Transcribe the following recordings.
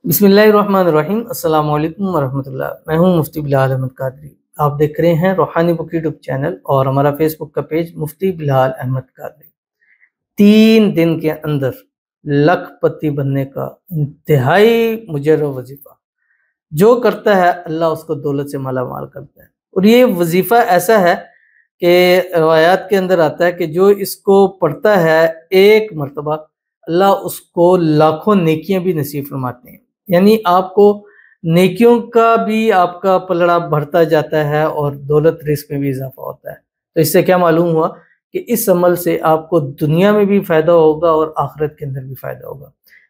بسم اللہ الرحمن الرحیم۔ السلام علیکم ورحمۃ اللہ۔ میں ہوں مفتی بلال احمد قادری۔ آپ دیکھ رہے ہیں روحانی بک یوٹیوب چینل اور ہمارا فیس بک کا پیج مفتی بلال احمد قادری۔ 3 دن کے اندر لکھ پتی بننے کا انتہائی مجرب وظیفہ جو کرتا ہے اللہ اس کو دولت سے مالا مال کرتا ہے، اور یہ وظیفہ ایسا ہے کہ روایات کے اندر آتا ہے کہ جو اس کو پڑھتا ہے ایک مرتبہ اللہ اس کو لاکھوں نیکیاں بھی نصیب فرماتے ہیں، یعنی آپ کو نیکیوں کا بھی آپ کا پلڑا بڑھتا جاتا ہے اور دولت رزق میں بھی اضافہ ہوتا ہے۔ تو اس سے کیا معلوم ہوا کہ اس عمل سے آپ کو دنیا میں بھی فائدہ ہوگا اور آخرت کے اندر بھی فائدہ ہوگا۔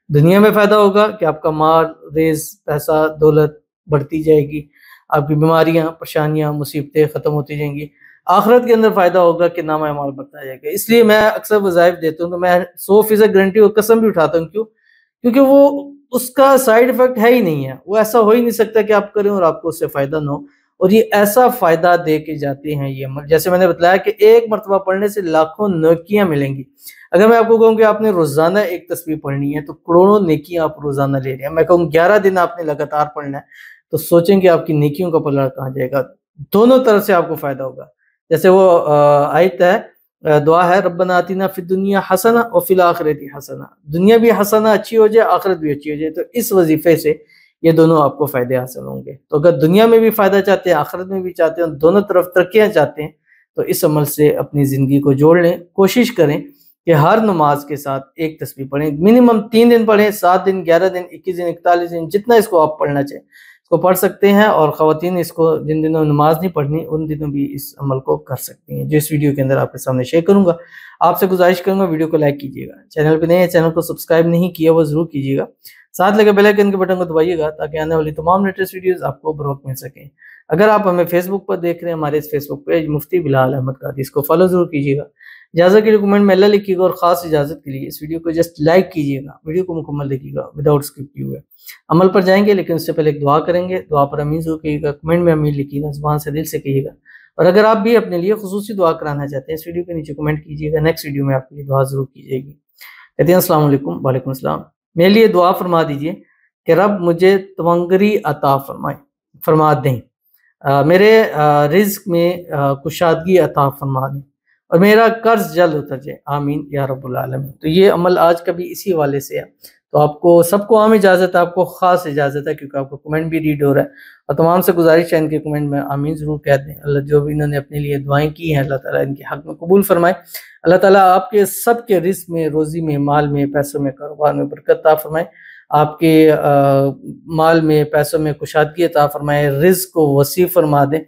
دنیا میں فائدہ ہوگا کہ آپ کا مال، رزق، پیسہ، دولت بڑھتی جائے گی، آپ کی بیماریاں، پریشانیاں، مصیبتیں ختم ہوتی جائیں گی۔ آخرت کے اندر فائدہ ہوگا کہ نامہ اعمال بڑھتا جائے گا۔ اس لیے میں اکثر وظائف دیتا ہوں تو میں 100% گارنٹی اور قسم بھی اٹھاتا ہوں، کیونکہ وہ اس کا سائیڈ ایفیکٹ ہے ہی نہیں ہے، وہ ایسا ہو ہی نہیں سکتا کہ آپ کریں اور آپ کو اس سے فائدہ نہ ہو، اور یہ ایسا فائدہ دے کے جاتے ہیں یہ عمل۔ جیسے میں نے بتلایا کہ ایک مرتبہ پڑھنے سے لاکھوں نیکیاں ملیں گی۔ اگر میں آپ کو کہوں کہ آپ نے روزانہ ایک تسبیح پڑھنی ہے تو کروڑوں نیکیاں آپ روزانہ لے رہے ہیں۔ میں کہوں 11 دن آپ نے لگاتار پڑھنا ہے تو سوچیں کہ آپ کی نیکیوں کا پلڑا کہاں جائے گا۔ دونوں طرف سے آپ کو فائدہ ہوگا۔ جیسے وہ آیت ہے، دعا ہے، ربنا آتنا فی الدنیا حسنہ وفی الآخرۃ حسنہ، دنیا بھی حسنہ اچھی ہو جائے، آخرت بھی اچھی ہو جائے۔ تو اس وظیفے سے یہ دونوں آپ کو فائدے حاصل ہوں گے۔ تو اگر دنیا میں بھی فائدہ چاہتے ہیں، آخرت میں بھی چاہتے ہیں، دونوں طرف ترقیاں چاہتے ہیں، تو اس عمل سے اپنی زندگی کو جوڑ لیں۔ کوشش کریں کہ ہر نماز کے ساتھ ایک تسبیح پڑھیں، منیمم 3 دن پڑھیں، 7 دن، 11 دن، 21 دن، 41 دن، جتنا اس کو آپ پڑھنا چاہیں اس کو پڑھ سکتے ہیں۔ اور خواتین اس کو جن دنوں نماز نہیں پڑھنی ان دنوں بھی اس عمل کو کر سکتی ہیں، جو اس ویڈیو کے اندر آپ کے سامنے شیئر کروں گا۔ آپ سے گزارش کروں گا ویڈیو کو لائک کیجیے گا، چینل پہ نئے ہیں چینل کو سبسکرائب نہیں کیا وہ ضرور کیجیے گا، ساتھ لگے بیل آئیکن کے بٹن کو دبائیے گا تاکہ آنے والی تمام لیٹسٹ ویڈیوز آپ کو بروقت مل سکیں۔ اگر آپ ہمیں فیس بک پر دیکھ رہے ہیں، ہمارے اس فیس بک پیج مفتی بلال احمد قادری، اس کو فالو ضرور کیجیے گا۔ اجازت کے لیے کمنٹ میں اللہ لکھیے گا، اور خاص اجازت کے لیے اس ویڈیو کو جسٹ لائک کیجیے گا، ویڈیو کو مکمل دیکھیے گا وداؤٹ اسکپ کیے ہوئے۔ عمل پر جائیں گے لیکن اس سے پہلے ایک دعا کریں گے، دعا پر امین ضرور کہیے گا، کمنٹ میں امین لکھیے گا، زبان سے دل سے کہیے گا۔ اور اگر آپ بھی اپنے لیے خصوصی دعا کرانا چاہتے ہیں، اس ویڈیو کے نیچے کمنٹ کیجیے گا، نیکسٹ ویڈیو میں آپ کے لیے دعا ضرور کی جائے گی۔ کہتے ہیں السلام علیکم۔ وعلیکم السلام۔ میرے لیے دعا فرما دیجئے کہ رب مجھے تونگری عطا فرما دیں، میرے رزق میں کشادگی عطا فرما دیں، اور میرا قرض جلد اتر جائے، آمین یا رب العالمین۔ تو یہ عمل آج کا بھی اسی حوالے سے ہے، تو آپ کو سب کو عام اجازت ہے، آپ کو خاص اجازت ہے، کیونکہ آپ کو کمنٹ بھی ریڈ ہو رہا ہے، اور تمام سے گزارش ہے ان کے کمنٹ میں آمین ضرور کہہ دیں۔ اللہ جو بھی انہوں نے اپنے لیے دعائیں کی ہیں، اللہ تعالیٰ ان کے حق میں قبول فرمائے۔ اللہ تعالیٰ آپ کے سب کے رزق میں، روزی میں، مال میں، پیسوں میں، کاروبار میں برکت عطا فرمائے، آپ کے مال میں، پیسوں میں کشادگی عطا فرمائے، رزق کو وسیع فرما دیں،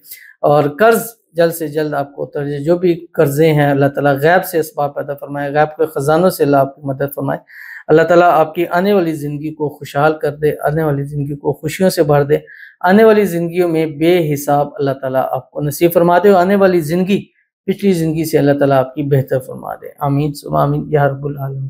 اور قرض جلد سے جلد آپ کو اتر جائے۔ جو بھی قرضے ہیں اللہ تعالیٰ غیب سے اسباب پیدا فرمائے، غیب کے خزانوں سے اللہ آپ کی مدد فرمائے۔ اللہ تعالیٰ آپ کی آنے والی زندگی کو خوشحال کر دے، آنے والی زندگی کو خوشیوں سے بھر دے، آنے والی زندگیوں میں بے حساب اللہ تعالیٰ آپ کو نصیب فرما دے، اور آنے والی زندگی پچھلی زندگی سے اللہ تعالیٰ آپ کی بہتر فرما دے، آمین ثم آمین یا رب العالمین۔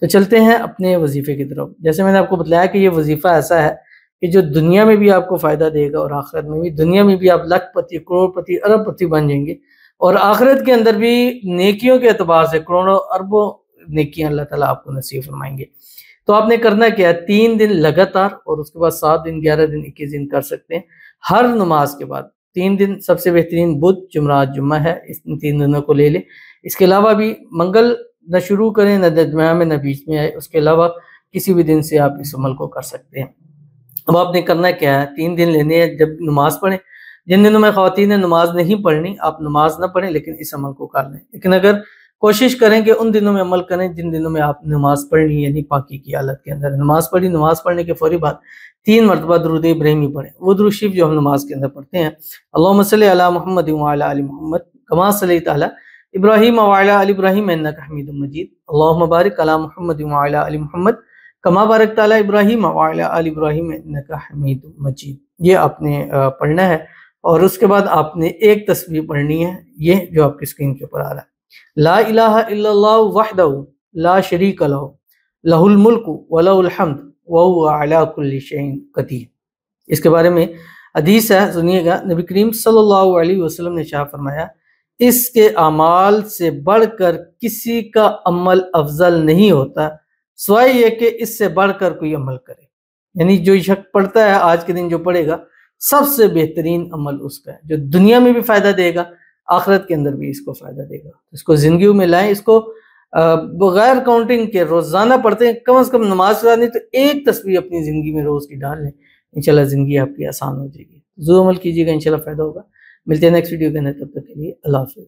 تو چلتے ہیں اپنے وظیفے کی طرف۔ جیسے میں نے آپ کو بتلایا کہ یہ وظیفہ ایسا ہے کہ جو دنیا میں بھی آپ کو فائدہ دے گا، اور آخرت میں بھی۔ دنیا میں بھی آپ لکھ پتی، کروڑ پتی، ارب پتی بن جائیں گے، اور آخرت کے اندر بھی نیکیوں کے اعتبار سے کروڑوں اربوں نیکیاں اللہ تعالیٰ آپ کو نصیب فرمائیں گے۔ تو آپ نے کرنا کیا ہے، 3 دن لگاتار، اور اس کے بعد 7 دن، 11 دن، 21 دن کر سکتے ہیں۔ ہر نماز کے بعد 3 دن، سب سے بہترین بدھ، جمعرات، جمعہ ہے، اس 3 دنوں کو لے لیں۔ اس کے علاوہ بھی منگل نہ شروع کریں، نہ درمیان میں، نہ بیچ میں آئے، اس کے علاوہ کسی بھی دن سے آپ اس عمل کو کر سکتے ہیں۔ اب آپ نے کرنا کیا ہے، 3 دن لینے ہیں جب نماز پڑھیں۔ جن دنوں میں خواتین نے نماز نہیں پڑھنی، آپ نماز نہ پڑھیں لیکن اس عمل کو کر لیں، لیکن اگر کوشش کریں کہ ان دنوں میں عمل کریں جن دنوں میں آپ نماز پڑھنی، یعنی پاکی کی حالت کے اندر نماز پڑھی۔ نماز پڑھنے کے فوری بعد 3 مرتبہ درود ابراہیمی پڑھیں، وہ درود شریف جو ہم نماز کے اندر پڑھتے ہیں، اللہم صلی علی محمد وعلی آل محمد کما صلیت علی ابراہیم وعلی آل ابراہیم انک حمید مجید، اللہم بارک علی محمد وعلی آل محمد کما بارکت علی ابراہیم وعلی آل ابراہیم انک حمید مجید۔ یہ آپ نے پڑھنا ہے، اور اس کے بعد آپ نے ایک تسبیح پڑھنی ہے، یہ جو آپ کی اسکرین کے اوپر آ رہا ہے، لا الہ الا اللہ وحدہ لا شریک لہ لہ الملک ولہ الحمد وہو علی کل شیء قدیر۔ اس کے بارے میں حدیث ہے، سنیے گا۔ نبی کریم صلی اللہ علیہ وسلم نے ارشاد فرمایا، اس کے اعمال سے بڑھ کر کسی کا عمل افضل نہیں ہوتا سوائے یہ کہ اس سے بڑھ کر کوئی عمل کرے، یعنی جو شخص پڑھتا ہے آج کے دن جو پڑھے گا سب سے بہترین عمل اس کا ہے جو دنیا میں بھی فائدہ دے گا آخرت کے اندر بھی اس کو فائدہ دے گا. اس کو زندگیوں میں لائیں, اس کو بغیر کاؤنٹنگ کے روزانہ پڑھتے ہیں, کم از کم نماز پڑھا نہیں تو ایک تسبیح اپنی زندگی میں روز کی ڈال لیں, انشاءاللہ زندگی آپ کی آسان ہو جائے گی. ضرور عمل کیجیے گا, انشاءاللہ فائدہ ہوگا. ملتے ہیں نیکسٹ ویڈیو کے اندر, تب تک کے لیے اللہ حافظ.